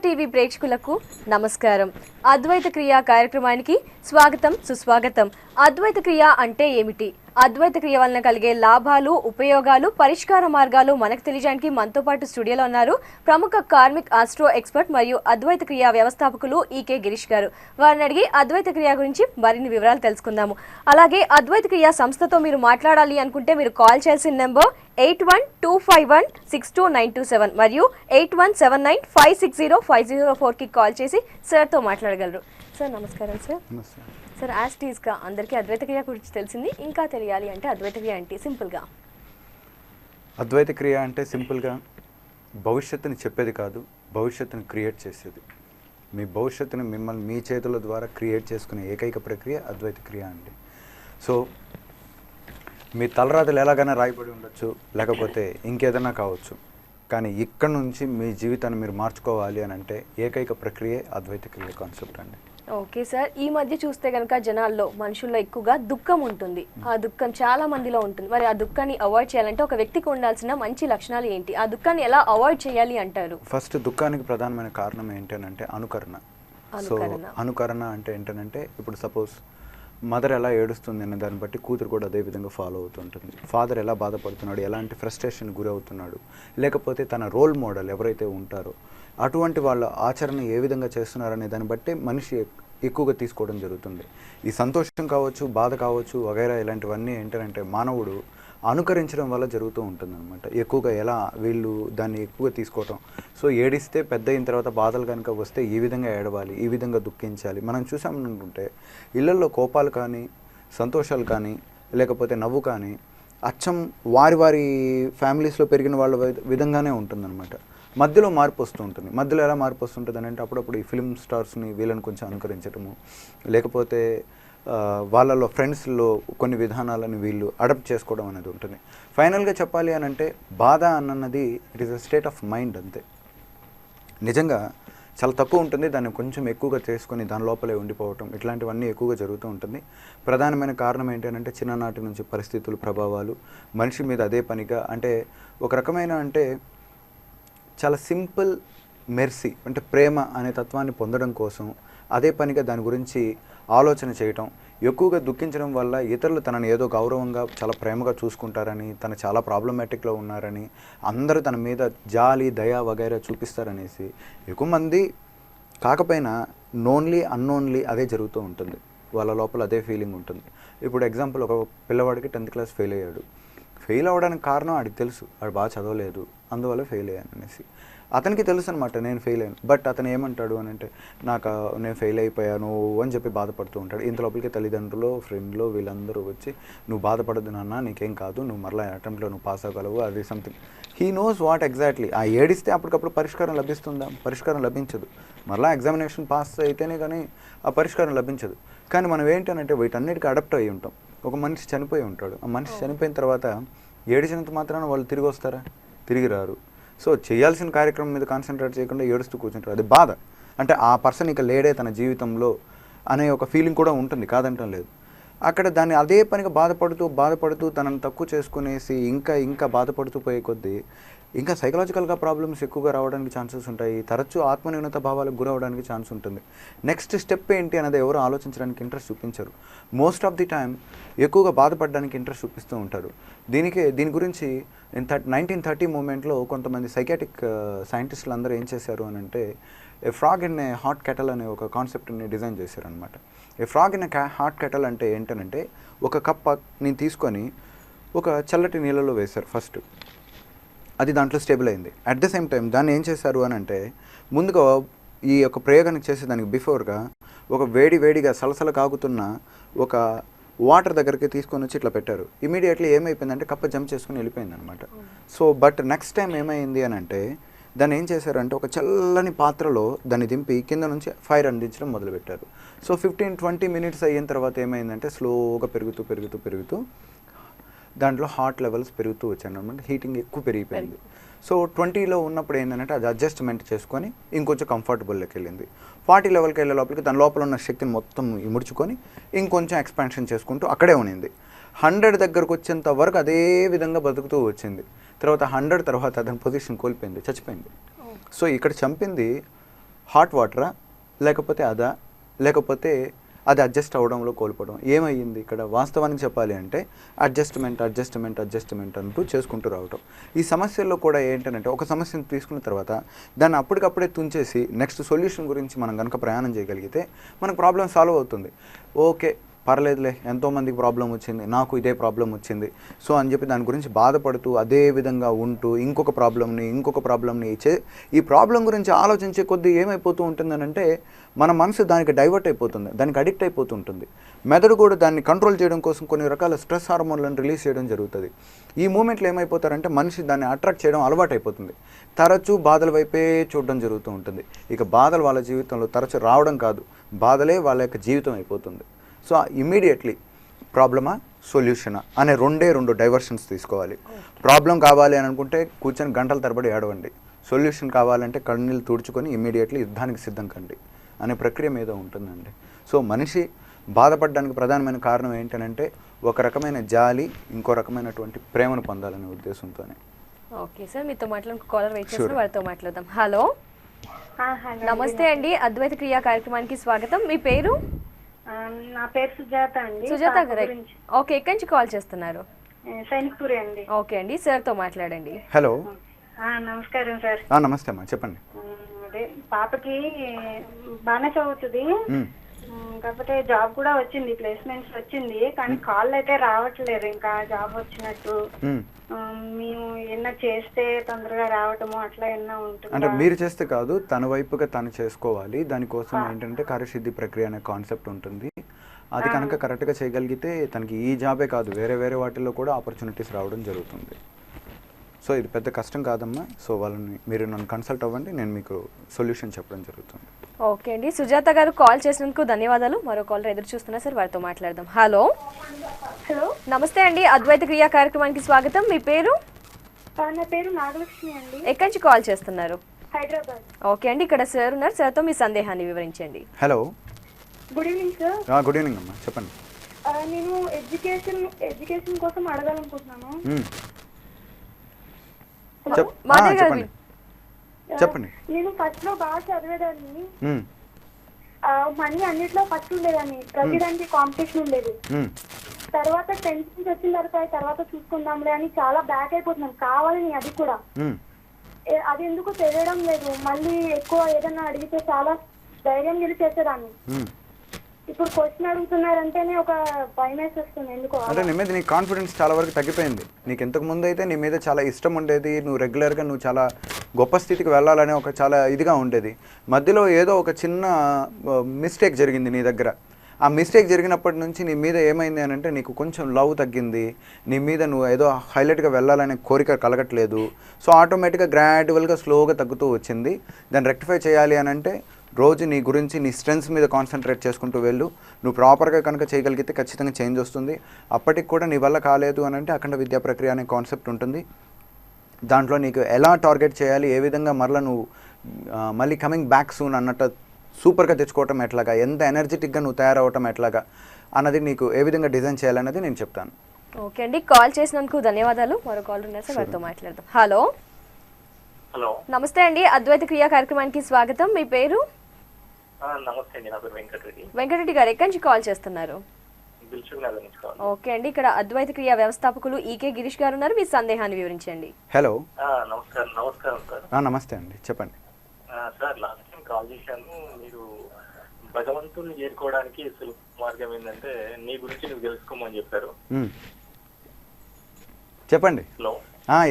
TV ప్రేక్షకులకు నమస్కారం. అద్వైత క్రియ కార్యక్రమానికి స్వాగతం సుస్వాగతం. అద్వైత క్రియ అంటే ఏమిటి, అద్వైత క్రియ వలన కలిగే లాభాలు, ఉపయోగాలు, పరిష్కార మార్గాలు మనకు తెలియజేయడానికి మనతో పాటు స్టూడియోలో ఉన్నారు ప్రముఖ కార్మిక్ ఆస్ట్రో ఎక్స్పర్ట్ మరియు అద్వైత క్రియ వ్యవస్థాపకులు ఈకే గిరీష్ గారు. వారిని అడిగి అద్వైత క్రియ గురించి మరిన్ని వివరాలు తెలుసుకుందాము. అలాగే అద్వైత క్రియ సంస్థతో మీరు మాట్లాడాలి అనుకుంటే మీరు కాల్ చేయాల్సిన నెంబర్ 8125162927 మరియు 8179560504కి కాల్ చేసి సార్తో మాట్లాడగలరు. సార్ నమస్కారం. సార్ యాజ్ టీజ్గా అందరికీ అద్వైత క్రియ గురించి తెలిసింది, ఇంకా తెలియాలి అంటే అద్వైత క్రియ అంటే సింపుల్గా అద్వైత క్రియ అంటే సింపుల్గా భవిష్యత్తుని చెప్పేది కాదు, భవిష్యత్తుని క్రియేట్ చేసేది. మీ భవిష్యత్తుని మిమ్మల్ని మీ చేతుల ద్వారా క్రియేట్ చేసుకునే ఏకైక ప్రక్రియ అద్వైత క్రియ అండి. సో మీ తలరాతలు ఎలాగైనా రాయబడి ఉండొచ్చు, లేకపోతే ఇంకేదైనా కావచ్చు, కానీ ఇక్కడ నుంచి మీ జీవితాన్ని మీరు మార్చుకోవాలి అని అంటే ఏకైక ప్రక్రియ అద్వైత క్రియ కాన్సెప్ట్ అండి. ఓకే సార్, ఈ మధ్య చూస్తే కనుక జనాల్లో మనుషుల్లో ఎక్కువగా దుఃఖం ఉంటుంది. ఆ దుఃఖం చాలా మందిలో ఉంటుంది. మరి ఆ దుఃఖాన్ని అవాయిడ్ చేయాలంటే ఒక వ్యక్తికి ఉండాల్సిన మంచి లక్షణాలు ఏంటి, ఆ దుఃఖాన్ని ఎలా అవాయిడ్ చేయాలి అంటారు? ఫస్ట్ దుఃఖానికి ప్రధానమైన కారణం ఏంటంటే అనుకరణ. సో అనుకరణ అంటే ఏంటంటే ఇప్పుడు సపోజ్ మదర్ ఎలా ఏడుస్తుంది అనే దాన్ని బట్టి కూతురు కూడా అదే విధంగా ఫాలో అవుతుంటుంది. ఫాదర్ ఎలా బాధపడుతున్నాడు, ఎలాంటి ఫ్రస్ట్రేషన్ గురవుతున్నాడు, లేకపోతే తన రోల్ మోడల్ ఎవరైతే ఉంటారో అటువంటి వాళ్ళ ఆచరణ ఏ విధంగా చేస్తున్నారనే దాన్ని బట్టి మనిషి ఎక్కువగా తీసుకోవడం జరుగుతుంది. ఈ సంతోషం కావచ్చు, బాధ కావచ్చు, వగైరా ఇలాంటివన్నీ ఏంటంటే మానవుడు అనుకరించడం వల్ల జరుగుతూ ఉంటుంది అనమాట. ఎక్కువగా ఎలా వీళ్ళు దాన్ని ఎక్కువగా తీసుకోవటం. సో ఏడిస్తే పెద్ద అయిన తర్వాత బాధలు కనుక వస్తే ఈ విధంగా ఏడవాలి, ఈ విధంగా దుఃఖించాలి. మనం చూసామనుకుంటే ఇళ్లలో కోపాలు కానీ, సంతోషాలు కానీ, లేకపోతే నవ్వు కానీ అచ్చం వారి వారి ఫ్యామిలీస్లో పెరిగిన వాళ్ళ విధంగానే ఉంటుందన్నమాట. మధ్యలో మార్పు వస్తూ ఉంటుంది. మధ్యలో ఎలా మార్పు వస్తుంటుంది అని అంటే అప్పుడప్పుడు ఈ ఫిల్మ్ స్టార్స్ని వీళ్ళని కొంచెం అనుకరించడము, లేకపోతే వాళ్ళలో ఫ్రెండ్స్లో కొన్ని విధానాలను వీళ్ళు అడాప్ట్ చేసుకోవడం అనేది ఉంటుంది. ఫైనల్గా చెప్పాలి అని అంటే బాధ అన్నది it is a state of mind అంతే. నిజంగా చాలా తక్కువ ఉంటుంది, దాన్ని కొంచెం ఎక్కువగా చేసుకొని దాని లోపలే ఉండిపోవటం, ఇట్లాంటివన్నీ ఎక్కువగా జరుగుతూ ఉంటుంది. ప్రధానమైన కారణం ఏంటంటే చిన్ననాటి నుంచి పరిస్థితులు, ప్రభావాలు మనిషి మీద అదే పనిగా అంటే ఒక రకమైన అంటే చాలా సింపుల్ మెర్సీ అంటే ప్రేమ అనే తత్వాన్ని పొందడం కోసం అదే పనిగా దాని గురించి ఆలోచన చేయటం, ఎక్కువగా దుఃఖించడం వల్ల ఇతరులు తనని ఏదో గౌరవంగా చాలా ప్రేమగా చూసుకుంటారని, తను చాలా ప్రాబ్లమాటిక్లో ఉన్నారని, అందరూ తన మీద జాలి, దయ వగైరా చూపిస్తారనేసి ఎక్కువ మంది కాకపోయినా నోన్లీ అన్నోన్లీ అదే జరుగుతూ ఉంటుంది. వాళ్ళ లోపల అదే ఫీలింగ్ ఉంటుంది. ఇప్పుడు ఎగ్జాంపుల్ ఒక పిల్లవాడికి 10th క్లాస్ ఫెయిల్ అయ్యాడు. ఫెయిల్ అవ్వడానికి కారణం ఆడికి తెలుసు, వాడు బాగా చదవలేదు అందువల్ల ఫెయిల్ అయ్యాను అనేసి. అతనికి తెలుసు అనమాట నేను ఫెయిల్ అయ్యాను. బట్ అతను ఏమంటాడు అని అంటే నేను ఫెయిల్ అయిపోయాను అని చెప్పి బాధపడుతూ ఉంటాడు. ఇంత లోపలికి తల్లిదండ్రులు, ఫ్రెండ్లు వీళ్ళందరూ వచ్చి నువ్వు బాధపడద్దు నాన్న, నీకేం కాదు, నువ్వు మరలా అటెంప్ట్లో నువ్వు పాస్ అవ్వగలవు, అది something. He knows what exactly. ఆ ఏడిస్తే అప్పటికప్పుడు పరిష్కారం లభిస్తుందా? పరిష్కారం లభించదు. మరలా ఎగ్జామినేషన్ పాస్ అయితేనే కానీ ఆ పరిష్కారం లభించదు. కానీ మనం ఏంటంటే వీటన్నిటికీ అడాప్ట్ అయ్యి ఉంటాం. ఒక మనిషి చనిపోయి ఉంటాడు. ఆ మనిషి చనిపోయిన తర్వాత ఏడిచినంత మాత్రాన వాళ్ళు తిరిగి వస్తారా? తిరిగి రారు. సో చేయాల్సిన కార్యక్రమం మీద కాన్సన్ట్రేట్ చేయకుండా ఏడుస్తూ కూర్చుంటారు. అది బాధ. అంటే ఆ పర్సన్ ఇక లేడే తన జీవితంలో అనే ఒక ఫీలింగ్ కూడా ఉంటుంది, కాదంటం లేదు. అక్కడ దాన్ని అదే పనిగా బాధపడుతూ తనను తక్కువ చేసుకునేసి ఇంకా బాధపడుతూ పోయే కొద్దీ ఇంకా సైకలాజికల్గా ప్రాబ్లమ్స్ ఎక్కువగా రావడానికి ఛాన్సెస్ ఉంటాయి. తరచూ ఆత్మన్యూనత భావాలకు గురవడానికి ఛాన్స్ ఉంటుంది. నెక్స్ట్ స్టెప్ ఏంటి అనేది ఎవరు ఆలోచించడానికి ఇంట్రెస్ట్ చూపించరు. మోస్ట్ ఆఫ్ ది టైం ఎక్కువగా బాధపడడానికి ఇంట్రెస్ట్ చూపిస్తూ ఉంటారు. దీని గురించి 1930 మూమెంట్లో కొంతమంది సైకాటిక్ సైంటిస్టులు అందరూ ఏం చేశారు అని అంటే a frog in a hot kettle అనే ఒక కాన్సెప్ట్ని డిజైన్ చేశారనమాట. A frog in a hot kettle అంటే ఏంటనంటే ఒక కప్ని తీసుకొని ఒక చల్లటి నీళ్ళలో వేశారు ఫస్ట్. అది దాంట్లో స్టేబుల్ అయింది. అట్ ద సేమ్ టైం దాన్ని ఏం చేశారు అని అంటే ముందుగా ఈ యొక్క ప్రయోగానికి చేసేదానికి బిఫోర్గా ఒక వేడిగా సలసల కాగుతున్న ఒక వాటర్ దగ్గరికి తీసుకొని వచ్చి ఇట్లా పెట్టారు. ఇమీడియట్లీ ఏమైపోయిందంటే కప్ప జంప్ చేసుకుని వెళ్ళిపోయింది అనమాట. సో బట్ నెక్స్ట్ టైం ఏమైంది అని అంటే దాన్ని ఏం చేశారంటే ఒక చల్లని పాత్రలో దాన్ని దింపి కింద నుంచి ఫైర్ అందించడం మొదలుపెట్టారు. సో 15-20 మినిట్స్ అయిన తర్వాత ఏమైందంటే స్లోగా పెరుగుతూ దాంట్లో హాట్ లెవెల్స్ పెరుగుతూ వచ్చాయి అనమాట. హీటింగ్ ఎక్కువ పెరిగిపోయింది. సో 20లో ఉన్నప్పుడు ఏంటంటే అది అడ్జస్ట్మెంట్ చేసుకొని ఇంకొంచెం కంఫర్టబుల్లోకి వెళ్ళింది. 40 లెవెల్కి వెళ్ళే లోపలికి దాని లోపల ఉన్న శక్తిని మొత్తం ఇముడ్చుకొని ఇంకొంచెం ఎక్స్పాన్షన్ చేసుకుంటూ అక్కడే ఉన్నింది. 100 దగ్గరకు వచ్చేంత వరకు అదే విధంగా బతుకుతూ వచ్చింది. తర్వాత 100 తర్వాత అతని పొజిషన్ కోల్పోయింది, చచ్చిపోయింది. సో ఇక్కడ చంపింది హాట్ వాటరా, లేకపోతే అదా, లేకపోతే అది అడ్జస్ట్ అవ్వడంలో కోల్పోవడం ఏమయ్యింది ఇక్కడ? వాస్తవానికి చెప్పాలి అంటే అడ్జస్ట్మెంట్ అంటూ చేసుకుంటూ రావటం. ఈ సమస్యల్లో కూడా ఏంటంటే ఒక సమస్యను తీసుకున్న తర్వాత దాన్ని అప్పటికప్పుడే తుంచేసి నెక్స్ట్ సొల్యూషన్ గురించి మనం కనుక ప్రయాణం చేయగలిగితే మనకు ప్రాబ్లం సాల్వ్ అవుతుంది. ఓకే పర్లేదులే, ఎంతోమందికి ప్రాబ్లం వచ్చింది, నాకు ఇదే ప్రాబ్లం వచ్చింది సో అని చెప్పి దాని గురించి బాధపడుతూ అదే విధంగా ఉంటూ ఇంకొక ప్రాబ్లంని ఈ ప్రాబ్లం గురించి ఆలోచించే కొద్దీ ఏమైపోతూ ఉంటుందనంటే మన మనసు దానికి డైవర్ట్ అయిపోతుంది, దానికి అడిక్ట్ అయిపోతూ ఉంటుంది. మెదడు కూడా దాన్ని కంట్రోల్ చేయడం కోసం కొన్ని రకాల స్ట్రెస్ హార్మోన్లను రిలీజ్ చేయడం జరుగుతుంది. ఈ మూమెంట్లో ఏమైపోతారంటే మనిషి దాన్ని అట్రాక్ట్ చేయడం అలవాటు అయిపోతుంది. తరచూ బాధల వైపే చూడడం జరుగుతూ ఉంటుంది. ఇక బాధలు వాళ్ళ జీవితంలో తరచూ రావడం కాదు, బాధలే వాళ్ళ యొక్క జీవితం అయిపోతుంది. సో ఇమ్మీడియట్లీ ప్రాబ్లమా సొల్యూషనా అనే రెండు డైవర్షన్స్ తీసుకోవాలి. ప్రాబ్లం కావాలి అని అనుకుంటే కూర్చొని గంటల తరబడి ఏడవండి, సొల్యూషన్ కావాలంటే కన్నీళ్ళు తుడుచుకొని ఇమ్మీడియట్లీ యుద్ధానికి సిద్ధం కండి అనే ప్రక్రియ మీద ఉంటుందండి. సో మనిషి బాధపడడానికి ప్రధానమైన కారణం ఏంటంటే ఒక రకమైన జాలి, ఇంకో రకమైనటువంటి ప్రేమను పొందాలనే ఉద్దేశంతోనే. ఓకే సార్, మీతో మాట్లాడుకు కాలర్ వెయిట్ చేస్తున్నారు, వారితో మాట్లాడదాం. హలో, నమస్తే అండి, అద్వైత క్రియా కార్యక్రమానికి స్వాగతం. మీ పేరు? నా పేరు సుజాత అండి. సుజాత గారు, ఓకే, ఎక్కడి నుంచి కాల్ చేస్తున్నారు? సైనిక్పూర్ అండి. ఓకే అండి, సార్తో మాట్లాడండి. హలో, నమస్కారం సార్. నమస్తే అమ్మా, చెప్పండి. అదే పాపకి బాగానే చదువుతుంది, కాకపోతే జాబ్ కూడా వచ్చింది, ప్లేస్మెంట్స్ వచ్చింది, కానీ కాల్ అయితే రావట్లేదు ఇంకా జాబ్ వచ్చినట్టు. మేము ఏమన్నా చేస్తే తొందరగా రావటము అట్లా ఏమన్నా ఉంటుంది అంటే మీరు చేస్తే కాదు, తన వైపుగా తను చేసుకోవాలి. దానికోసం ఏంటంటే కార్యసిద్ధి ప్రక్రియ అనే కాన్సెప్ట్ ఉంటుంది. అది కనుక కరెక్ట్గా చేయగలిగితే తనకి ఈ జాబే కాదు వేరే వాటిల్లో కూడా ఆపర్చునిటీస్ రావడం జరుగుతుంది. సో ఇది పెద్ద కష్టం కాదమ్మా. సో మీరు నన్ను కన్సల్ట్ అవ్వండి, నేను మీకు సొల్యూషన్ చెప్పడం జరుగుతుంది. ఓకే అండి, సుజాత గారు కాల్ చేసినందుకు ధన్యవాదాలు. మరో కాలర్ ఎదురు చూస్తున్నా సార్, వారితో మాట్లాడదాం. హలో, నమస్తే అండి, అద్వైత క్రియా కార్యక్రమానికి స్వాగతం. మీ పేరు? నా పేరు నాగలక్ష్మి అండి. ఎక్కడి నుంచి కాల్ చేస్తున్నారు? హైదరాబాద్. ఓకే అండి, ఇక్కడ సార్ ఉన్నారు, సార్తో మీ సందేహాన్ని వివరించండి. Hello, good evening sir. Good evening అమ్మా, చెప్పండి. నేను ఎడ్యుకేషన్ కోసం అడగాలనుకుంటున్నాను. చెప్పండి. నేను ఫస్ట్ లో బాగా చదివేదాన్ని, మనీ అన్నిట్లో ఫస్ట్ ఉండేదాన్ని, ప్రతిదానికి కాంపిటీషన్ ఉండేది. తర్వాత 10th నుంచి వచ్చిన తర్వాత చూసుకుందాంలే అని చాలా బ్యాక్ అయిపోతున్నాను కావాలని. అది కూడా అది ఎందుకు తెలియడం లేదు. మళ్ళీ ఎక్కువ ఏదైనా అడిగితే చాలా ధైర్యం గెలిచేసేదాన్ని. ఇప్పుడు క్వశ్చన్ అడుగుతున్నారంటేనే ఒక భయం వేసేస్తుంది ఎందుకో. అంటే నీ మీద నీ కాన్ఫిడెన్స్ చాలా వరకు తగ్గిపోయింది. నీకు ఇంతకు ముందు అయితే నీ మీద చాలా ఇష్టం ఉండేది, నువ్వు రెగ్యులర్గా నువ్వు చాలా గొప్ప స్థితికి వెళ్ళాలనే ఒక చాలా ఇదిగా ఉండేది. మధ్యలో ఏదో ఒక చిన్న మిస్టేక్ జరిగింది నీ దగ్గర. ఆ మిస్టేక్ జరిగినప్పటి నుంచి నీ మీద ఏమైంది అని అంటే నీకు కొంచెం లవ్ తగ్గింది, నీ మీద నువ్వు ఏదో హైలైట్గా వెళ్ళాలనే కోరిక కలగట్లేదు. సో ఆటోమేటిక్గా గ్రాడ్యువల్గా స్లోగా తగ్గుతూ వచ్చింది. దాన్ని రెక్టిఫై చేయాలి అని అంటే రోజు నీ గురించి నీ స్ట్రెంగ్స్ మీద కాన్సన్ట్రేట్ చేసుకుంటూ వెళ్ళు. నువ్వు ప్రాపర్గా కనుక చేయగలిగితే ఖచ్చితంగా చేంజ్ వస్తుంది. అప్పటికి కూడా నీ వల్ల కాలేదు అని అంటే అఖండ విద్యా ప్రక్రియ అనే కాన్సెప్ట్ ఉంటుంది. దాంట్లో నీకు ఎలా టార్గెట్ చేయాలి, ఏ విధంగా నువ్వు మళ్ళీ కమింగ్ బ్యాక్ సూన్ అన్నట్టు సూపర్గా తెచ్చుకోవటం ఎట్లాగా, ఎంత ఎనర్జెటిక్గా నువ్వు తయారవటం ఎట్లాగా అన్నది నీకు ఏ విధంగా డిజైన్ చేయాలన్నది నేను చెప్తాను. ఓకే అండి, కాల్ చేసినందుకు ధన్యవాదాలు. మరో కాల్ ఉన్నారు సార్, వారితో మాట్లాడదాం. హలో, నమస్తే అండి, అద్వైత క్రియా కార్యక్రమానికి స్వాగతం. మీ పేరు? నమస్తే అండి, నా పేరు వెంకటరెడ్డి. వెంకటరెడ్డి గారు, ఎక్కడి నుంచి కాల్ చేస్తున్నారు? ఓకే అండి, ఇక్కడ అద్వైత క్రియా వ్యవస్థాపకులు ఈకే గిరీష్ గారు ఉన్నారు, మీ సందేహాన్ని వివరించండి. హలో, నమస్కారం సార్. నమస్తే అండి, చెప్పండి. సార్, లాస్ట్ టైం కాల్ చేశాను. మీరు భగవంతుని చేరుకోవడానికి సులువు మార్గం ఏంటంటే నీ గురించి నువ్వు తెలుసుకోమని చెప్పారు. చెప్పండి. హలో,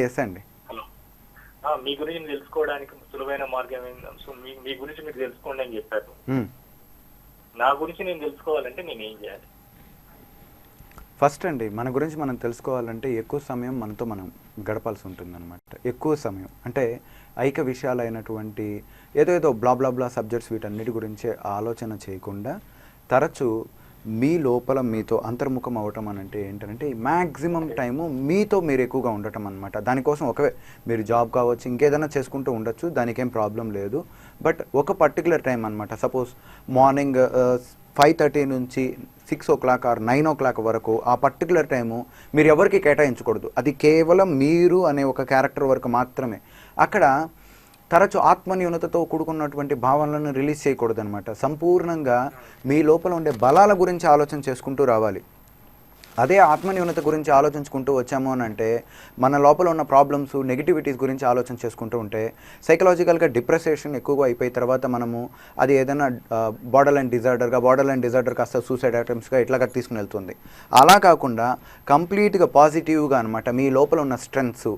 ఎస్ అండి. హలో, మీ గురించి తెలుసుకోవడానికి సులువైన మార్గం ఏంటంటే మీ గురించి మీరు తెలుసుకోండి అని చెప్పారు. నా గురించి నేను తెలుసుకోవాలంటే నేను ఏం చేయాలి? ఫస్ట్ అండి, మన గురించి మనం తెలుసుకోవాలంటే ఎక్కువ సమయం మనతో మనం గడపాల్సి ఉంటుంది అనమాట. ఎక్కువ సమయం అంటే ఐక విషయాలైనటువంటి ఏదో బ్లా సబ్జెక్ట్స్ వీటన్నిటి గురించి ఆలోచన చేయకుండా తరచూ మీ లోపల మీతో అంతర్ముఖం అవ్వటం అని అంటే ఏంటంటే మ్యాక్సిమం టైము మీతో మీరు ఎక్కువగా ఉండటం అనమాట. దానికోసం మీరు జాబ్ కావచ్చు, ఇంకేదైనా చేసుకుంటూ ఉండొచ్చు, దానికేం ప్రాబ్లం లేదు. బట్ ఒక పర్టికులర్ టైం అనమాట. సపోజ్ మార్నింగ్ 5:30 నుంచి 6 o'clock ఆర్ 9 o'clock వరకు ఆ పర్టికులర్ టైము మీరు ఎవరికి కేటాయించకూడదు. అది కేవలం మీరు అనే ఒక క్యారెక్టర్ వరకు మాత్రమే. అక్కడ తరచు ఆత్మన్యూనతతో కూడుకున్నటువంటి భావనలను రిలీజ్ చేయకూడదనమాట. సంపూర్ణంగా మీ లోపల ఉండే బలాల గురించి ఆలోచన చేసుకుంటూ రావాలి. అదే ఆత్మన్యూనత గురించి ఆలోచించుకుంటూ వచ్చాము అని అంటే మన లోపల ఉన్న ప్రాబ్లమ్స్ నెగిటివిటీస్ గురించి ఆలోచన చేసుకుంటూ ఉంటే సైకలాజికల్గా డిప్రెసేషన్ ఎక్కువగా అయిపోయిన తర్వాత మనము అది ఏదైనా బార్డర్ లైన్ డిజార్డర్ కాస్త సూసైడ్ అటెంప్ట్స్గా ఇట్లాగా తీసుకుని వెళ్తుంది. అలా కాకుండా కంప్లీట్గా పాజిటివ్గా అనమాట మీ లోపల ఉన్న స్ట్రెంగ్స్,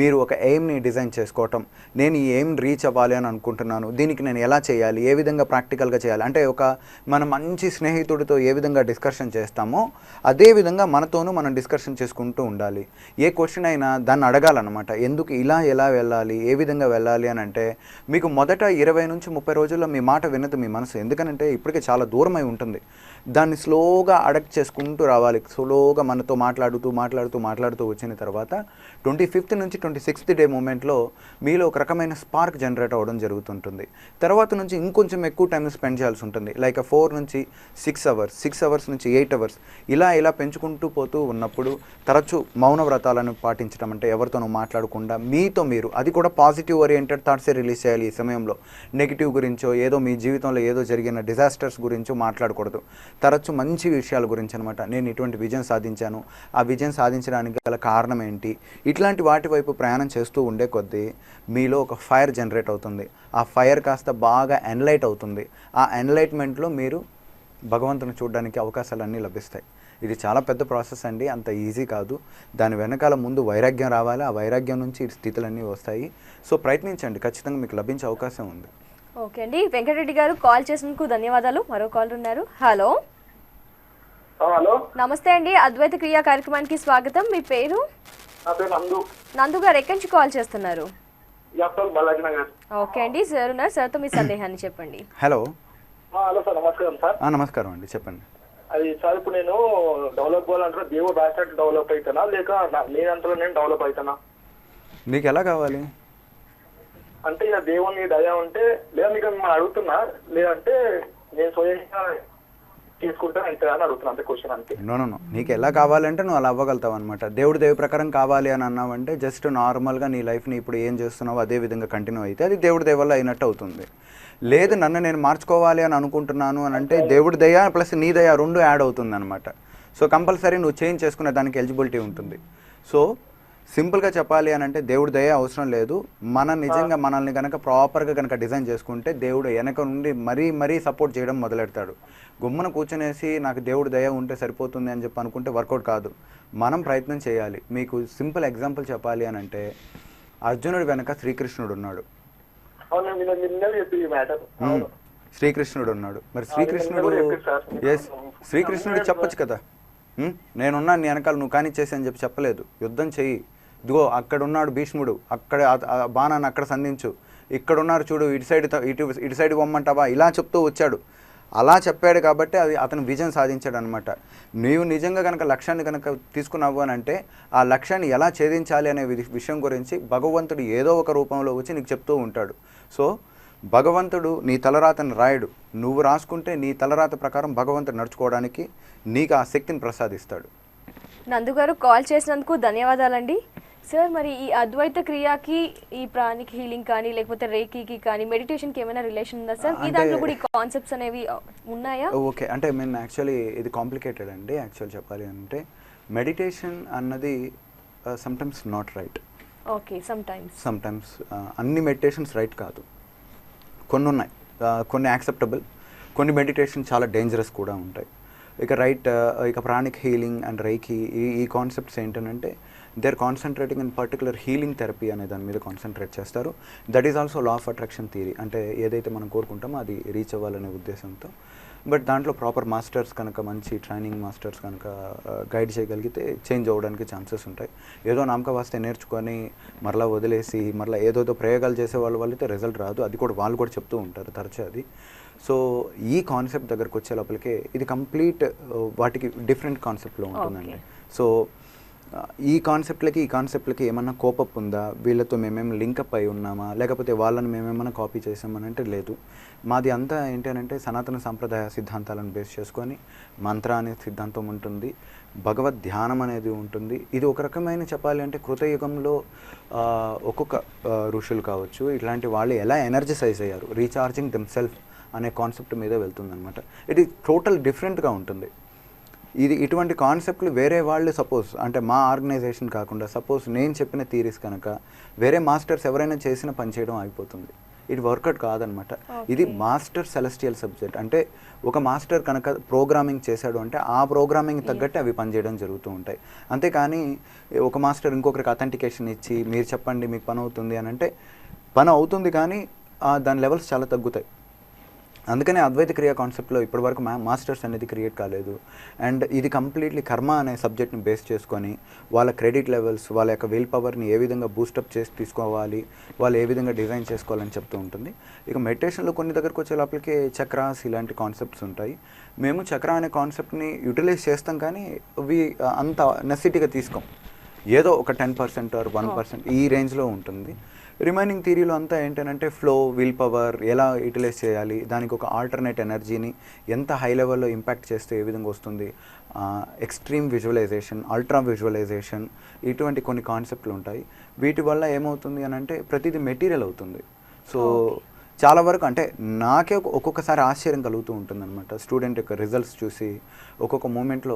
మీరు ఒక ఎయిమ్ని డిజైన్ చేసుకోవటం, నేను ఈ ఎయిమ్ రీచ్ అవ్వాలి అని అనుకుంటున్నాను, దీనికి నేను ఎలా చేయాలి, ఏ విధంగా ప్రాక్టికల్గా చేయాలి, అంటే ఒక మన మంచి స్నేహితుడితో ఏ విధంగా డిస్కషన్ చేస్తామో అదే విధంగా మనతోనూ మనం డిస్కషన్ చేసుకుంటూ ఉండాలి. ఏ క్వశ్చన్ అయినా దాన్ని అడగాలన్నమాట. ఎందుకు ఎలా వెళ్ళాలి, ఏ విధంగా వెళ్ళాలి అని అంటే మీకు మొదట 20 నుంచి 30 రోజుల్లో మీ మాట వినదు మీ మనసు. ఎందుకనంటే ఇప్పటికే చాలా దూరమై ఉంటుంది. దాన్ని స్లోగా అడక్ట్ చేసుకుంటూ రావాలి. స్లోగా మనతో మాట్లాడుతూ వచ్చిన తర్వాత 25th నుంచి 26th డే మూమెంట్లో మీలో ఒక రకమైన స్పార్క్ జనరేట్ అవ్వడం జరుగుతుంటుంది. తర్వాత నుంచి ఇంకొంచెం ఎక్కువ టైం స్పెండ్ చేయాల్సి ఉంటుంది. లైక్ 4 నుంచి 6 అవర్స్, 6 అవర్స్ నుంచి 8 అవర్స్ ఇలా పెంచుకుంటూ పోతూ ఉన్నప్పుడు తరచూ మౌన వ్రతాలను పాటించడం, అంటే ఎవరితోనూ మాట్లాడకుండా మీతో మీరు, అది కూడా పాజిటివ్ ఓరియంటెడ్ థాట్సే రిలీజ్ చేయాలి. ఈ సమయంలో నెగిటివ్ గురించో ఏదో మీ జీవితంలో ఏదో జరిగిన డిజాస్టర్స్ గురించో మాట్లాడకూడదు. తరచు మంచి విషయాల గురించి అనమాట. నేను ఇటువంటి విజయం సాధించాను, ఆ విజయం సాధించడానికి గల కారణం ఏంటి, ఇట్లాంటి వాటి వైపు ప్రయాణం చేస్తూ ఉండే కొద్దీ మీలో ఒక ఫైర్ జనరేట్ అవుతుంది. ఆ ఫైర్ కాస్త బాగా ఎన్లైట్ అవుతుంది. ఆ ఎన్లైట్మెంట్లో మీరు భగవంతుని చూడడానికి అవకాశాలు అన్నీ లభిస్తాయి. ఇది చాలా పెద్ద ప్రాసెస్ అండి, అంత ఈజీ కాదు. దాని వెనకాల ముందు వైరాగ్యం రావాలి. ఆ వైరాగ్యం నుంచి ఈ స్థితులన్నీ వస్తాయి. సో ప్రయత్నించండి, ఖచ్చితంగా మీకు లభించే అవకాశం ఉంది. ఓకే అండి, వెంకటరెడ్డి గారు కాల్ చేసినందుకు ధన్యవాదాలు. మరో కాల్ ఉన్నారు. హలో హలో, నమస్తే అండి, అద్వైత క్రియా కార్యక్రమానికి స్వాగతం. మీ పేరు? నా పేరు నందు గారు, ఎక్కడి నుంచి కాల్ చేస్తున్నారు? బాలాజీ నగర్. ఓకే అండి, సార్ ఉన్నారు, సార్తో మీ సందేహాన్ని చెప్పండి. హలో హలో సార్, నమస్కారం సార్. నమస్కారం అండి, చెప్పండి. అది సార్, ఇప్పుడు నేను డెవలప్ అవ్వాలంటే దేవుడు రాసినట్టు డెవలప్ అవుతానా, లేక నేనంతలో నేను డెవలప్ అవుతానా? మీకు ఎలా కావాలి? అంటే ఇక దేవుని దయ ఉంటే, లేదా మీకు మిమ్మల్ని అడుగుతున్నా, లేదంటే నేను స్వయంగా తీసుకుంటే అవుతుందా అని అడుగుతున్నా, అంతే క్వశ్చన్ అంతే. నో నీకు ఎలా కావాలంటే నువ్వు అలా అవ్వగలుగుతావు అనమాట. దేవుడి దేవి ప్రకారం కావాలి అని అన్నావంటే జస్ట్ నార్మల్గా నీ లైఫ్ని ఇప్పుడు ఏం చేస్తున్నావో అదే విధంగా కంటిన్యూ అయితే అది దేవుడి దయ వల్ల అయినట్టు అవుతుంది. లేదు నన్ను నేను మార్చుకోవాలి అని అనుకుంటున్నాను అని అంటే దేవుడి దయ ప్లస్ నీ దయ రెండు యాడ్ అవుతుంది అనమాట. సో కంపల్సరీ నువ్వు చేంజ్ చేసుకునే దానికి ఎలిజిబిలిటీ ఉంటుంది. సో సింపుల్గా చెప్పాలి అని అంటే దేవుడి దయ అవసరం లేదు. మన నిజంగా మనల్ని కనుక ప్రాపర్గా కనుక డిజైన్ చేసుకుంటే దేవుడు వెనక నుండి మరీ సపోర్ట్ చేయడం మొదలెడతాడు. గుమ్మన కూర్చునేసి నాకు దేవుడి దయ ఉంటే సరిపోతుంది అని చెప్పి అనుకుంటే వర్కౌట్ కాదు. మనం ప్రయత్నం చేయాలి. మీకు సింపుల్ ఎగ్జాంపుల్ చెప్పాలి అని అంటే అర్జునుడి వెనక శ్రీకృష్ణుడు ఉన్నాడు. శ్రీకృష్ణుడు ఉన్నాడు. మరి శ్రీకృష్ణుడు చెప్పొచ్చు కదా, నేనున్నా నీ వెనకాల నువ్వు కానిచ్చేసి అని చెప్పి చెప్పలేదు. యుద్ధం చెయ్యి, ఇదిగో అక్కడ ఉన్నాడు భీష్ముడు, అక్కడ బాణాన్ని అక్కడ సంధించు, ఇక్కడ ఉన్నారు చూడు ఇటు సైడ్ పొమ్మంటావా, ఇలా చెప్తూ వచ్చాడు. అలా చెప్పాడు కాబట్టి అది అతను విజయం సాధించాడు అనమాట. నీవు నిజంగా కనుక లక్ష్యాన్ని కనుక తీసుకున్నావు అని అంటే ఆ లక్ష్యాన్ని ఎలా ఛేదించాలి అనే విషయం గురించి భగవంతుడు ఏదో ఒక రూపంలో వచ్చి నీకు చెప్తూ ఉంటాడు. సో భగవంతుడు నీ తలరాతను రాయడు, నువ్వు రాసుకుంటే నీ తలరాత ప్రకారం భగవంతుడు నడుచుకోవడానికి నీకు ఆ శక్తిని ప్రసాదిస్తాడు. నందు గారు కాల్ చేసినందుకు ధన్యవాదాలండి. సార్, మరి ఈ అద్వైత క్రియకి ఈ ప్రాణిక్ హీలింగ్ కానీ లేకపోతే రేకీకి కానీ మెడిటేషన్కి ఏమైనా రిలేషన్ ఉందా సార్? ఈ దాంట్లో కూడా ఈ కాన్సెప్ట్స్ అనేవి ఉన్నాయా? ఓకే, అంటే మేము యాక్చువల్లీ ఇది కాంప్లికేటెడ్ అండి. యాక్చువల్ చెప్పాలి అంటే మెడిటేషన్ అన్నది sometimes not right. Okay, sometimes అన్ని మెడిటేషన్స్ రైట్ కాదు. కొన్ని ఉన్నాయి, కొన్ని యాక్సెప్టబుల్, కొన్ని మెడిటేషన్ చాలా డేంజరస్ కూడా ఉంటాయి. ఇక ప్రాణిక్ హీలింగ్ అండ్ రైకి ఈ కాన్సెప్ట్స్ ఏంటంటే they are concentrating in particular healing therapy అనే దాని మీద కాన్సన్ట్రేట్ చేస్తారు. That is also law of attraction theory, అంటే ఏదైతే మనం కోరుకుంటామో అది రీచ్ అవ్వాలనే ఉద్దేశంతో. బట్ దాంట్లో ప్రాపర్ మాస్టర్స్ కనుక, మంచి ట్రైనింగ్ మాస్టర్స్ కనుక గైడ్ చేయగలిగితే చేంజ్ అవ్వడానికి ఛాన్సెస్ ఉంటాయి. ఏదో నామక వాస్తే నేర్చుకొని మరలా వదిలేసి మరలా ఏదోదో ప్రయోగాలు చేసే వాళ్ళైతే రిజల్ట్ రాదు. అది కూడా వాళ్ళు కూడా చెప్తూ ఉంటారు తరచూ అది. సో ఈ కాన్సెప్ట్ దగ్గరకు వచ్చే లోపలికే ఇది కంప్లీట్ వాటికి డిఫరెంట్ కాన్సెప్ట్లో ఉంటుందండి. సో ఈ కాన్సెప్ట్లకి ఏమన్నా కోపప్ ఉందా, వీళ్ళతో మేమేమైనా లింకప్ అయి ఉన్నామా, లేకపోతే వాళ్ళని మేమేమైనా కాపీ చేసామని అంటే లేదు. మాది అంతా ఏంటి అంటే సనాతన సాంప్రదాయ సిద్ధాంతాలను బేస్ చేసుకొని మంత్ర అనే సిద్ధాంతం ఉంటుంది, భగవద్ ధ్యానం అనేది ఉంటుంది. ఇది ఒక రకమైన చెప్పాలి అంటే కృతయుగంలో ఒక్కొక్క ఋషులు కావచ్చు ఇట్లాంటి వాళ్ళు ఎలా ఎనర్జసైజ్ అయ్యారు, రీఛార్జింగ్ దెమ్సెల్ఫ్ అనే కాన్సెప్ట్ మీద వెళ్తుందన్నమాట. ఇది టోటల్ డిఫరెంట్గా ఉంటుంది. ఇటువంటి కాన్సెప్ట్లు వేరే వాళ్ళు సపోజ్ అంటే మా ఆర్గనైజేషన్ కాకుండా సపోజ్ నేను చెప్పిన థీరీస్ కనుక వేరే మాస్టర్స్ ఎవరైనా చేసిన పని చేయడం అయిపోతుంది. ఇది వర్కౌట్ కాదనమాట. ఇది మాస్టర్ సెలెస్టియల్ సబ్జెక్ట్. అంటే ఒక మాస్టర్ కనుక ప్రోగ్రామింగ్ చేశాడు అంటే ఆ ప్రోగ్రామింగ్ తగ్గట్టు అవి పనిచేయడం జరుగుతూ ఉంటాయి. అంతేకాని ఒక మాస్టర్ ఇంకొకరికి అథెంటికేషన్ ఇచ్చి మీరు చెప్పండి మీకు పని అవుతుంది అని అంటే పని అవుతుంది, కానీ దాని లెవెల్స్ చాలా తగ్గుతాయి. అందుకనే అద్వైత క్రియ కాన్సెప్ట్లో ఇప్పటివరకు మాస్టర్స్ అనేది క్రియేట్ కాలేదు. అండ్ ఇది కంప్లీట్లీ కర్మ అనే సబ్జెక్ట్ని బేస్ చేసుకొని వాళ్ళ క్రెడిట్ లెవెల్స్, వాళ్ళ యొక్క విల్ పవర్ని ఏ విధంగా బూస్టప్ చేసి తీసుకోవాలి, వాళ్ళు ఏ విధంగా డిజైన్ చేసుకోవాలని చెప్తూ ఉంటుంది. ఇక మెడిటేషన్లో కొన్ని దగ్గరకు వచ్చే లోపలికి చక్రాస్ ఇలాంటి కాన్సెప్ట్స్ ఉంటాయి. మేము చక్ర అనే కాన్సెప్ట్ని యూటిలైజ్ చేస్తాం, కానీ అవి అంత నెసెసిటీగా తీసుకోం. ఏదో ఒక 10% ఆర్ 1% ఈ రేంజ్లో ఉంటుంది. రిమైనింగ్ థియరీలో అంతా ఏంటంటే ఫ్లో, విల్ పవర్ ఎలా యూటిలైజ్ చేయాలి, దానికి ఒక ఆల్టర్నేట్ ఎనర్జీని ఎంత హై లెవెల్లో ఇంపాక్ట్ చేస్తే ఏ విధంగా వస్తుంది, ఎక్స్ట్రీమ్ విజువలైజేషన్, అల్ట్రా విజువలైజేషన్, ఇటువంటి కొన్ని కాన్సెప్ట్లు ఉంటాయి. వీటి వల్ల ఏమవుతుంది అని అంటే ప్రతిదీ మెటీరియల్ అవుతుంది. సో చాలా వరకు అంటే నాకే ఒక్కొక్కసారి ఆశ్చర్యం కలుగుతూ ఉంటుంది అనమాట. స్టూడెంట్ యొక్క రిజల్ట్స్ చూసి ఒక్కొక్క మూమెంట్లో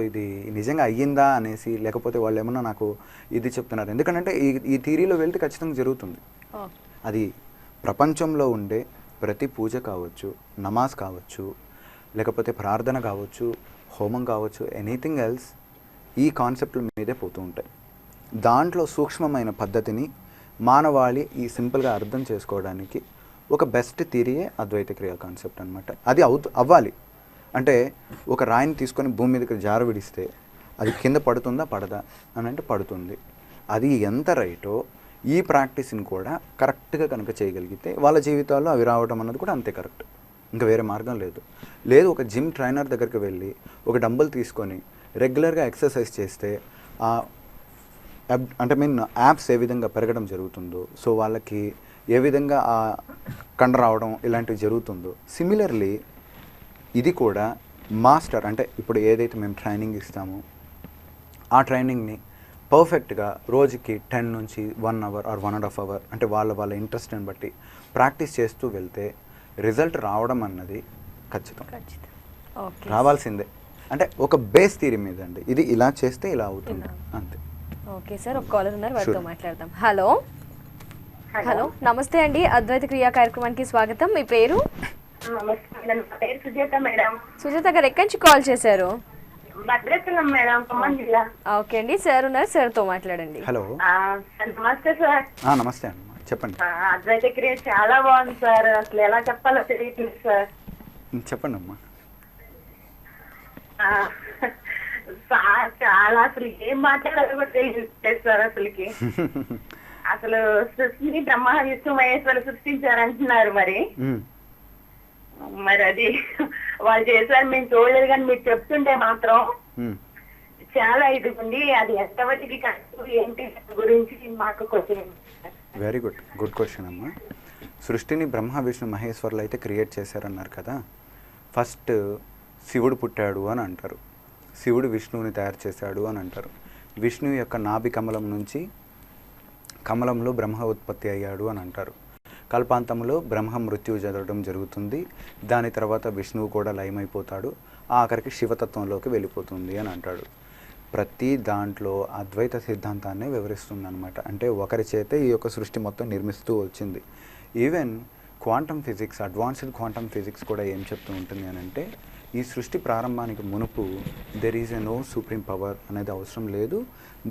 ఇది నిజంగా అయ్యిందా అనేసి, లేకపోతే వాళ్ళు ఏమన్నా నాకు ఇది చెప్తున్నారు. ఎందుకంటే ఈ థియరీలో వెళ్తే ఖచ్చితంగా జరుగుతుంది. అది ప్రపంచంలో ఉండే ప్రతి పూజ కావచ్చు, నమాజ్ కావచ్చు, లేకపోతే ప్రార్థన కావచ్చు, హోమం కావచ్చు, ఎనీథింగ్ ఎల్స్ ఈ కాన్సెప్ట్ల మీదే పోతూ ఉంటాయి. దాంట్లో సూక్ష్మమైన పద్ధతిని మానవాళి ఈ సింపుల్గా అర్థం చేసుకోవడానికి ఒక బెస్ట్ థియరీయే అద్వైత క్రియ కాన్సెప్ట్ అనమాట. అది అవ్వాలి అంటే ఒక రాయిని తీసుకొని భూమి మీదకి జార విడిస్తే అది కింద పడుతుందా పడదా అని అంటే పడుతుంది. అది ఎంత రైటో ఈ ప్రాక్టీస్ని కూడా కరెక్ట్గా కనుక చేయగలిగితే వాళ్ళ జీవితాల్లో అవి రావడం అన్నది కూడా అంతే కరెక్ట్. ఇంకా వేరే మార్గం లేదు. ఒక జిమ్ ట్రైనర్ దగ్గరికి వెళ్ళి ఒక డంబుల్ తీసుకొని రెగ్యులర్గా ఎక్సర్సైజ్ చేస్తే అంటే యాప్స్ ఏ విధంగా పెరగడం జరుగుతుందో, సో వాళ్ళకి ఏ విధంగా కండ రావడం ఇలాంటివి జరుగుతుందో, సిమిలర్లీ ఇది కూడా మాస్టర్ అంటే ఇప్పుడు ఏదైతే మేము ట్రైనింగ్ ఇస్తామో ఆ ట్రైనింగ్ని పర్ఫెక్ట్గా రోజుకి 10 నుంచి 1 అవర్ ఆర్ 1.5 అవర్ అంటే వాళ్ళ ఇంట్రెస్ట్ని బట్టి ప్రాక్టీస్ చేస్తూ వెళ్తే రిజల్ట్ రావడం అన్నది ఖచ్చితం రావాల్సిందే. అంటే ఒక బేస్ థియరీ మీద అండి, ఇది ఇలా చేస్తే ఇలా అవుతుంది అంతే. ఓకే సార్, ఒక కాలర్ ఉన్నారు, వారితో మాట్లాడదాం. హలో నమస్తే అండి, అద్వైత క్రియా కార్యక్రమానికి స్వాగతం. మీ పేరు? సుజాత మేడం. సుజాత గారు ఎక్కడి నుంచి కాల్ చేశారు? భద్రాచలం మేడం, ఖమ్మం జిల్లా. ఓకే అండి, సార్ ఉన్నారు, సార్తో మాట్లాడండి. హలో. నమస్తే సార్. నమస్తే అమ్మ, చెప్పండి. అద్వైత క్రియ చాలా బాగుంది సార్, అసలు ఎలా చెప్పాలో తెలియట్లేదు సార్. చెప్పండి అమ్మా. చాలా అసలు ఏం మాట్లాడాలో కూడా తెలియట్లేదు సార్. అసలు సృష్టిని బ్రహ్మ విష్ణు మహేశ్వరు సృష్టించారంటున్నారు. మరి అది వాళ్ళు చేశారు, మేము చూడలేదు, కానీ మీరు చెప్తుంటే మాత్రం చాలా ఇది ఉంది. అది ఎంతవరకు కరెక్ట్ ఏంటి గురించి మాకు క్వశ్చన్. వెరీ గుడ్ క్వశ్చన్ అమ్మా. సృష్టిని బ్రహ్మ విష్ణు మహేశ్వరులు అయితే క్రియేట్ చేశారన్నారు కదా. ఫస్ట్ శివుడు పుట్టాడు అని అంటారు, శివుడు విష్ణువుని తయారు చేశాడు అని అంటారు. విష్ణువు యొక్క నాభి కమలం నుంచి కమలంలో బ్రహ్మ ఉత్పత్తి అయ్యాడు అని అంటారు. కల్పాంతంలో బ్రహ్మ మృత్యువు జరగడం జరుగుతుంది, దాని తర్వాత విష్ణువు కూడా లయమైపోతాడు, ఆఖరికి శివతత్వంలోకి వెళ్ళిపోతుంది అని అంటాడు. ప్రతి దాంట్లో అద్వైత సిద్ధాంతాన్ని వివరిస్తుంది అనమాట. అంటే ఒకరి చేతే ఈ యొక్క సృష్టి మొత్తం నిర్మిస్తూ వచ్చింది. Even quantum physics, advanced quantum physics కూడా ఏం చెప్తూ ఉంటుంది అని అంటే ఈ సృష్టి ప్రారంభానికి మునుపు there is a no supreme power అనేది అవసరం లేదు,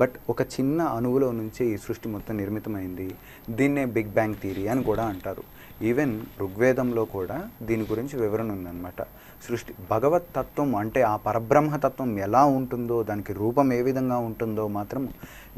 బట్ ఒక చిన్న అణువులో నుంచి ఈ సృష్టి మొత్తం నిర్మితమైంది, దీన్నే బిగ్ బ్యాంగ్ థియరీ అని కూడా అంటారు. ఈవెన్ ఋగ్వేదంలో కూడా దీని గురించి వివరణ ఉందన్నమాట. సృష్టి భగవత్ తత్వం అంటే ఆ పరబ్రహ్మతత్వం ఎలా ఉంటుందో, దానికి రూపం ఏ విధంగా ఉంటుందో మాత్రం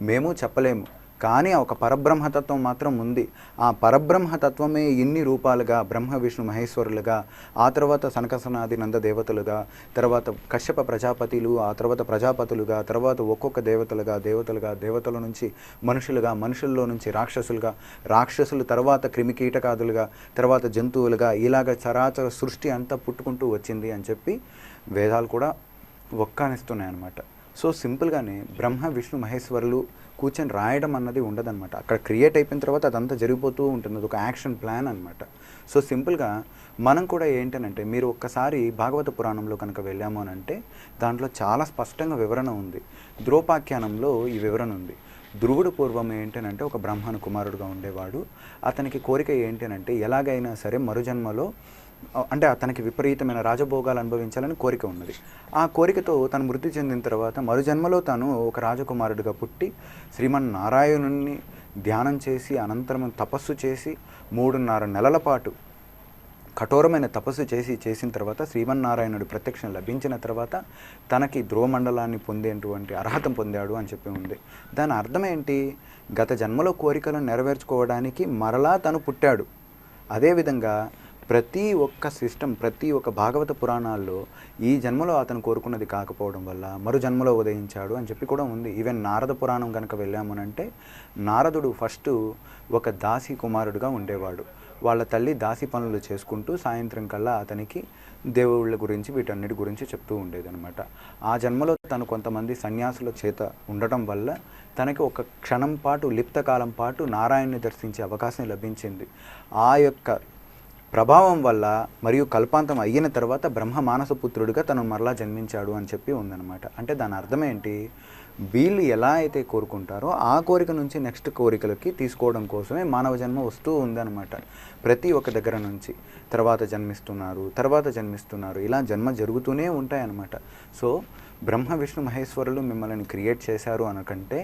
మేము చెప్పలేము, కానీ ఒక పరబ్రహ్మతత్వం మాత్రం ఉంది. ఆ పరబ్రహ్మతత్వమే ఇన్ని రూపాలుగా బ్రహ్మ విష్ణు మహేశ్వరులుగా, ఆ తర్వాత సనకసనాది నంద దేవతలుగా, తర్వాత కశ్యప ప్రజాపతిలు, ఆ తర్వాత ప్రజాపతులుగా, తర్వాత ఒక్కొక్క దేవతల నుంచి మనుషులుగా, మనుషుల్లో నుంచి రాక్షసులుగా, రాక్షసులు తర్వాత క్రిమికీటకాదులుగా, తర్వాత జంతువులుగా, ఇలాగ చరాచర సృష్టి అంతా పుట్టుకుంటూ వచ్చింది అని చెప్పి వేదాలు కూడా ఒక్కానిస్తున్నాయి అన్నమాట. సో సింపుల్గానే బ్రహ్మ విష్ణు మహేశ్వరులు కూర్చొని రాయడం అన్నది ఉండదన్నమాట. అక్కడ క్రియేట్ అయిపోయిన తర్వాత అదంతా జరిగిపోతూ ఉంటుంది. అది ఒక యాక్షన్ ప్లాన్ అనమాట. సో సింపుల్గా మనం కూడా ఏంటనంటే, మీరు ఒక్కసారి భాగవత పురాణంలో కనుక వెళ్ళాము అని అంటే దాంట్లో చాలా స్పష్టంగా వివరణ ఉంది. ద్రోపాఖ్యానంలో ఈ వివరణ ఉంది. ధ్రువుడు పూర్వం ఏంటనంటే ఒక బ్రాహ్మణ కుమారుడుగా ఉండేవాడు. అతనికి కోరిక ఏంటనంటే ఎలాగైనా సరే మరుజన్మలో అంటే అతనికి విపరీతమైన రాజభోగాలు అనుభవించాలని కోరిక ఉన్నది. ఆ కోరికతో తను మృతి చెందిన తర్వాత మరుజన్మలో తాను ఒక రాజకుమారుడిగా పుట్టి శ్రీమన్నారాయణుని ధ్యానం చేసి అనంతరం తపస్సు చేసి 3.5 నెలల పాటు కఠోరమైన తపస్సు చేసిన తర్వాత శ్రీమన్నారాయణుడి ప్రత్యక్షం లభించిన తర్వాత తనకి ధ్రువమండలాన్ని పొందేటువంటి అర్హత పొందాడు అని చెప్పి ఉంది. దాని అర్థం ఏంటి? గత జన్మలో కోరికలను నెరవేర్చుకోవడానికి మరలా తను పుట్టాడు. అదేవిధంగా ప్రతి ఒక్క భాగవత పురాణాల్లో ఈ జన్మలో అతను కోరుకున్నది కాకపోవడం వల్ల మరు జన్మలో ఉదయించాడు అని చెప్పి కూడా ఉంది. ఈవెన్ నారద పురాణం కనుక వెళ్ళామనంటే నారదుడు ఫస్ట్ ఒక దాసి కుమారుడుగా ఉండేవాడు. వాళ్ళ తల్లి దాసి పనులు చేసుకుంటూ సాయంత్రం కల్లా అతనికి దేవుళ్ళ గురించి వీటన్నిటి గురించి చెప్తూ ఉండేదన్నమాట. ఆ జన్మలో తను కొంతమంది సన్యాసుల చేత ఉండటం వల్ల తనకి ఒక క్షణం పాటు లిప్తకాలం పాటు నారాయణ్ణి దర్శించే అవకాశం లభించింది. ఆ యొక్క ప్రభావం వల్ల మరియు కల్పాంతం అయిన తర్వాత బ్రహ్మ మానసపుత్రుడిగా తను మరలా జన్మించాడు అని చెప్పి ఉందన్నమాట. అంటే దాని అర్థం ఏంటి? వీళ్ళు ఎలా అయితే కోరుకుంటారో ఆ కోరిక నుంచి నెక్స్ట్ కోరికలకి తీసుకోవడం కోసమే మానవ జన్మ వస్తూ ఉందన్నమాట. ప్రతి ఒక్క దగ్గర నుంచి తర్వాత జన్మిస్తున్నారు ఇలా జన్మ జరుగుతూనే ఉంటాయన్నమాట. సో బ్రహ్మ విష్ణు మహేశ్వరులు మిమ్మల్ని క్రియేట్ చేశారు అనకంటే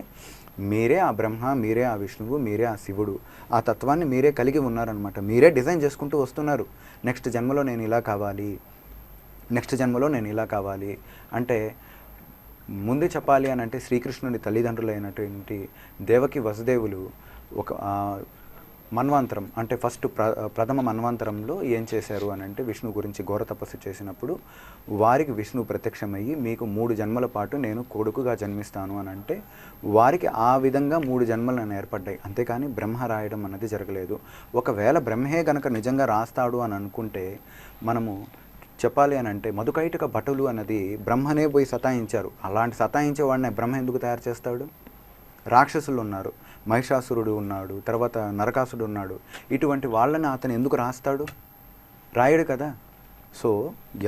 మీరే ఆ బ్రహ్మ, మీరే ఆ విష్ణువు, మీరే ఆ శివుడు. ఆ తత్వాన్ని మీరే కలిగి ఉన్నారనమాట. మీరే డిజైన్ చేసుకుంటూ వస్తున్నారు. నెక్స్ట్ జన్మలో నేను ఇలా కావాలి అంటే ముందు చెప్పాలి అని అంటే శ్రీకృష్ణుని తల్లిదండ్రులైనటువంటి దేవకి వసుదేవులు ఒక మన్వంతరం అంటే ఫస్ట్ ప్రథమ మన్వంతరంలో ఏం చేశారు అని అంటే విష్ణు గురించి ఘోర తపస్సు చేసినప్పుడు వారికి విష్ణు ప్రత్యక్షమయ్యి మీకు 3 జన్మల పాటు నేను కొడుకుగా జన్మిస్తాను అని అంటే వారికి ఆ విధంగా 3 జన్మలను ఏర్పడ్డాయి. అంతేకాని బ్రహ్మ రాయడం అన్నది జరగలేదు. ఒకవేళ బ్రహ్మే గనక నిజంగా రాస్తాడు అని అనుకుంటే మనము చెప్పాలి అని అంటే మధుకైటక భటులు అన్నది బ్రహ్మనే పోయి సతాయించారు. అలాంటి సతాయించే వాడిని బ్రహ్మ ఎందుకు తయారు చేస్తాడు? రాక్షసులు ఉన్నారు, మహిషాసురుడు ఉన్నాడు, తర్వాత నరకాసుడు ఉన్నాడు. ఇటువంటి వాళ్ళని అతను ఎందుకు రాస్తాడు? రాయడు కదా. సో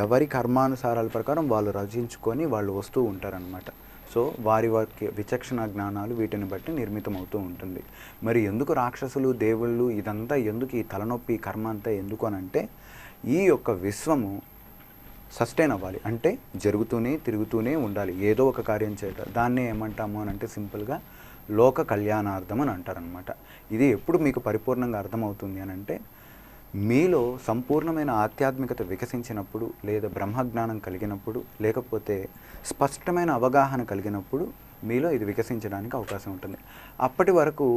ఎవరి కర్మానుసారాల ప్రకారం వాళ్ళు రచించుకొని వాళ్ళు వస్తూ ఉంటారనమాట. సో వారి విచక్షణ జ్ఞానాలు వీటిని బట్టి నిర్మితం అవుతూ ఉంటుంది. మరి ఎందుకు రాక్షసులు, దేవుళ్ళు ఇదంతా ఎందుకు, ఈ తలనొప్పి కర్మ అంతా ఎందుకు అని అంటే ఈ యొక్క విశ్వము సస్టైన్ అవ్వాలి అంటే తిరుగుతూనే ఉండాలి ఏదో ఒక కార్యం చేత. దాన్నే ఏమంటాము అని అంటే సింపుల్గా లోక కళ్యాణార్థం అని అంటారనమాట. ఇది ఎప్పుడు మీకు పరిపూర్ణంగా అర్థమవుతుంది అని అంటే మీలో సంపూర్ణమైన ఆధ్యాత్మికత వికసించినప్పుడు, లేదా బ్రహ్మజ్ఞానం కలిగినప్పుడు, లేకపోతే స్పష్టమైన అవగాహన కలిగినప్పుడు మీలో ఇది వికసించడానికి అవకాశం ఉంటుంది. అప్పటి వరకు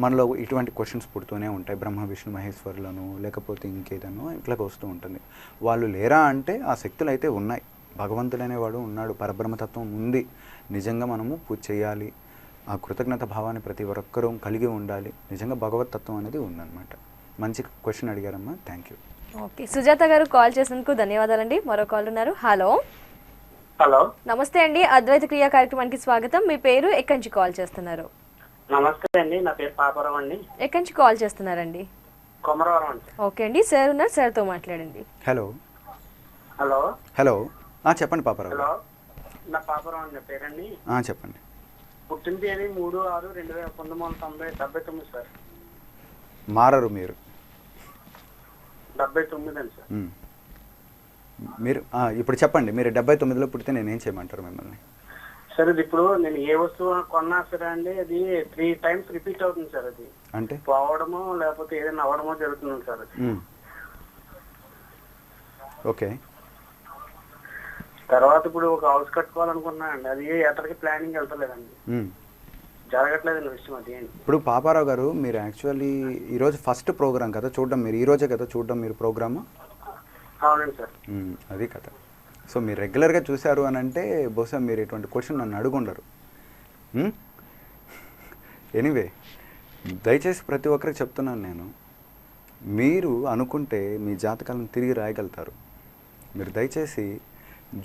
మనలో ఇటువంటి క్వశ్చన్స్ పుడుతూనే ఉంటాయి. బ్రహ్మ విష్ణు మహేశ్వరులను లేకపోతే ఇంకేదనో ఇట్లాగ వస్తూ ఉంటుంది. వాళ్ళు లేరా అంటే ఆ శక్తులు అయితే ఉన్నాయి. భగవంతుడనేవాడు ఉన్నాడు, పరబ్రహ్మతత్వం ఉంది. నిజంగా మనము పూజ చేయాలి. ఆ కృతజ్ఞత భావాన్ని ప్రతి ఒక్కరూ కలిగి ఉండాలి. నిజంగా భగవత్ తత్వం అనేది ఉందన్నమాట. మంచి క్వశ్చన్ అడిగారమ్మా, థ్యాంక్ యూ. ఓకే, సుజాత గారు కాల్ చేసినందుకు ధన్యవాదాలండి. మరో కాల్ ఉన్నారు. హలో హలో, నమస్తే అండి. అద్వైత క్రియా కార్యక్రమానికి స్వాగతం. మీ పేరు, ఎక్కడి నుంచి కాల్ చేస్తున్నారు? నమస్తే అండి, నా పేరు పాపరావు అండి. ఎక్కడి నుంచి కాల్ చేస్తున్నారండి? కొమరవరం అండి. ఓకే అండి, సార్ ఉన్నారు, సార్తో మాట్లాడండి. హలో హలో హలో చెప్పండి పాపరావు. హలో, నా పాపరావు అండి పేరండి. చెప్పండి. పుట్టిన తేదీ 3/6/1999 సార్. మారరు మీరు? 79 అండి సార్. మీరు ఇప్పుడు చెప్పండి, మీరు 79లో పుడితే నేనేం చేయమంటారు మిమ్మల్ని? సార్ ఇది ఇప్పుడు నేను ఏ వస్తువు కొన్నా సరే అండి, అది 3 times రిపీట్ అవుతుంది సార్. అది అంటే పోవడమో లేకపోతే ఏదైనా అవ్వడమో జరుగుతుంది సార్. ఓకే. తర్వాత ఇప్పుడు ఒక హౌస్ కట్టుకోవాలనుకున్నా అండి, అది ఎక్కడికి ప్లానింగ్ వెళ్తలేదండి. జరగట్లేదు విషయం అది. ఇప్పుడు పాపారావు గారు, మీరు యాక్చువల్లీ ఈరోజు ఫస్ట్ ప్రోగ్రామ్ కదా చూడడం, మీరు ఈరోజే కదా చూడడం మీరు ప్రోగ్రాము? అవునండి సార్. అది కథ. సో మీరు రెగ్యులర్గా చూశారు అని అంటే బహుశా మీరు ఇటువంటి క్వశ్చన్ నన్ను అడుగుండరు. ఎనీవే, దయచేసి ప్రతి ఒక్కరికి చెప్తున్నాను నేను, మీరు అనుకుంటే మీ జాతకాలను తిరిగి రాయగలుగుతారు. మీరు దయచేసి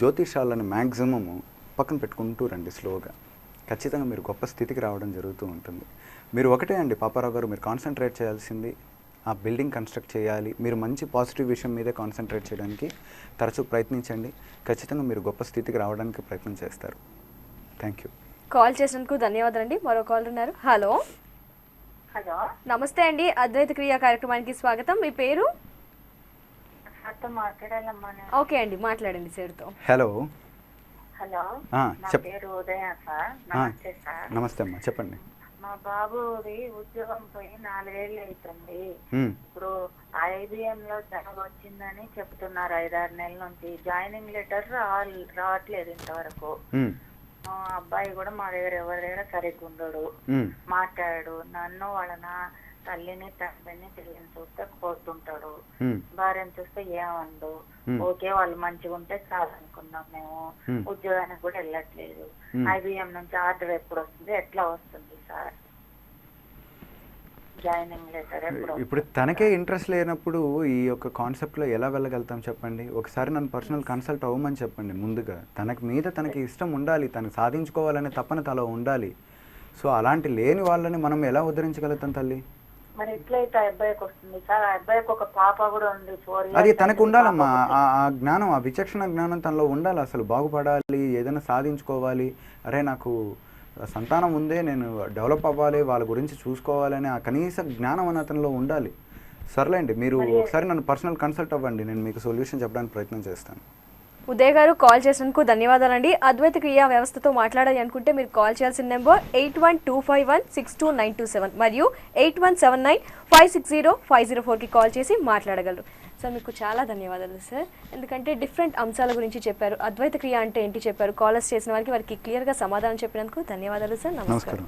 జ్యోతిషాలను మ్యాక్సిమము పక్కన పెట్టుకుంటూ రండి స్లోగా. ఖచ్చితంగా మీరు గొప్ప స్థితికి రావడం జరుగుతూ ఉంటుంది. మీరు ఒకటే అండి పాపారావు గారు, మీరు కాన్సన్ట్రేట్ చేయాల్సింది ఆ బిల్డింగ్ కన్స్ట్రక్ట్ చేయాలి. మీరు మంచి పాజిటివ్ విషయం మీదే కాన్సన్ట్రేట్ చేయడానికి తరచూ ప్రయత్నించండి. ఖచ్చితంగా మీరు గొప్ప స్థితికి రావడానికి ప్రయత్నం చేస్తారు. Thank you. కాల్ చేసినందుకు ధన్యవాదాలండి. మరో కాల్ ఉన్నారు. హలో. హలో, నమస్తే అండి, అద్వైత క్రియ కార్యక్రమానికి స్వాగతం. మీ పేరు? మాట్లాడాలమ్మా. ఓకే అండి, మాట్లాడండి సార్తో. హలో. హలో, నా పేరు ఉదయ సార్. నమస్తే సార్. నమస్తే అమ్మా, చెప్పండి. మా బాబుది ఉద్యోగం పోయి 4 ఏళ్ళు అవుతుంది. ఇప్పుడు IBM లో జాబ్ వచ్చిందని చెప్తున్నారు 5-6 నెలల నుంచి. జాయినింగ్ లెటర్ రావట్లేదు ఇంతవరకు. మా అబ్బాయి కూడా మా దగ్గర ఎవరి దగ్గర సరిగ్గా ఉండడు, మాట్లాడు. నన్ను వాళ్ళ తల్లిని తండ్రిని పిల్లని చూస్తే కోరుతుంటాడు, భార్యను చూస్తే ఏమండు. ఓకే, వాళ్ళు మంచిగా ఉంటే చాలు అనుకున్నాం మేము. ఉద్యోగానికి కూడా వెళ్ళట్లేదు. IBM నుంచి ఆర్డర్ ఎప్పుడు వస్తుంది, ఎట్లా వస్తుంది సార్? జాయినింగ్ లెటర్ ఎప్పుడు? ఇప్పుడు తనకే ఇంట్రెస్ట్ లేనప్పుడు ఈ యొక్క కాన్సెప్ట్లో ఎలా వెళ్ళగలుగుతాం చెప్పండి? ఒకసారి నన్ను పర్సనల్ కన్సల్ట్ అవ్వమని చెప్పండి. ముందుగా తనకి ఇష్టం ఉండాలి, తనకు సాధించుకోవాలనే తపన తలో ఉండాలి. సో అలాంటి లేని వాళ్ళని మనం ఎలా ఉద్ధరించగలుగుతాం తల్లి? మరి ఎట్లయితే అబ్బాయికి వస్తుంది సార్? అబ్బాయికి ఒక పాప కూడా ఉంది. 4 years. అది తనకు ఉండాలమ్మా, ఆ జ్ఞానం, ఆ విచక్షణ జ్ఞానం తనలో ఉండాలి. అసలు బాగుపడాలి, ఏదైనా సాధించుకోవాలి, అరే నాకు సంతానం ఉందే, నేను డెవలప్ అవ్వాలి, వాళ్ళ గురించి చూసుకోవాలనే ఆ కనీస జ్ఞానం అని అతనిలో ఉండాలి. సర్లేండి, మీరు ఒకసారి నన్ను పర్సనల్ కన్సల్ట్ అవ్వండి, నేను మీకు సొల్యూషన్ చెప్పడానికి ప్రయత్నం చేస్తాను. ఉదయ్ గారు, కాల్ చేసినందుకు ధన్యవాదాలండి. అద్వైత క్రియా వ్యవస్థతో మాట్లాడాలి అనుకుంటే మీరు కాల్ చేయాల్సిన నెంబర్ 8125162927 మరియు 8179560504కి కాల్ చేసి మాట్లాడగలరు. సార్ మీకు చాలా ధన్యవాదాలు సార్, ఎందుకంటే డిఫరెంట్ అంశాల గురించి చెప్పారు. అద్వైత క్రియ అంటే ఏంటి చెప్పారు. కాలర్స్ చేసిన వారికి క్లియర్గా సమాధానం చెప్పినందుకు ధన్యవాదాలు సార్. నమస్కారం.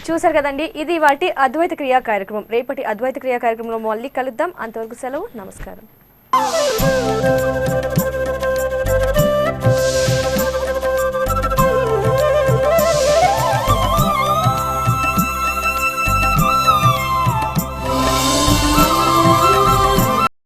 చూసారు కదండి, ఇది వాటి అద్వైత క్రియా కార్యక్రమం. రేపటి అద్వైత క్రియా కార్యక్రమంలో మళ్ళీ కలుద్దాం. అంతవరకు సెలవు, నమస్కారం.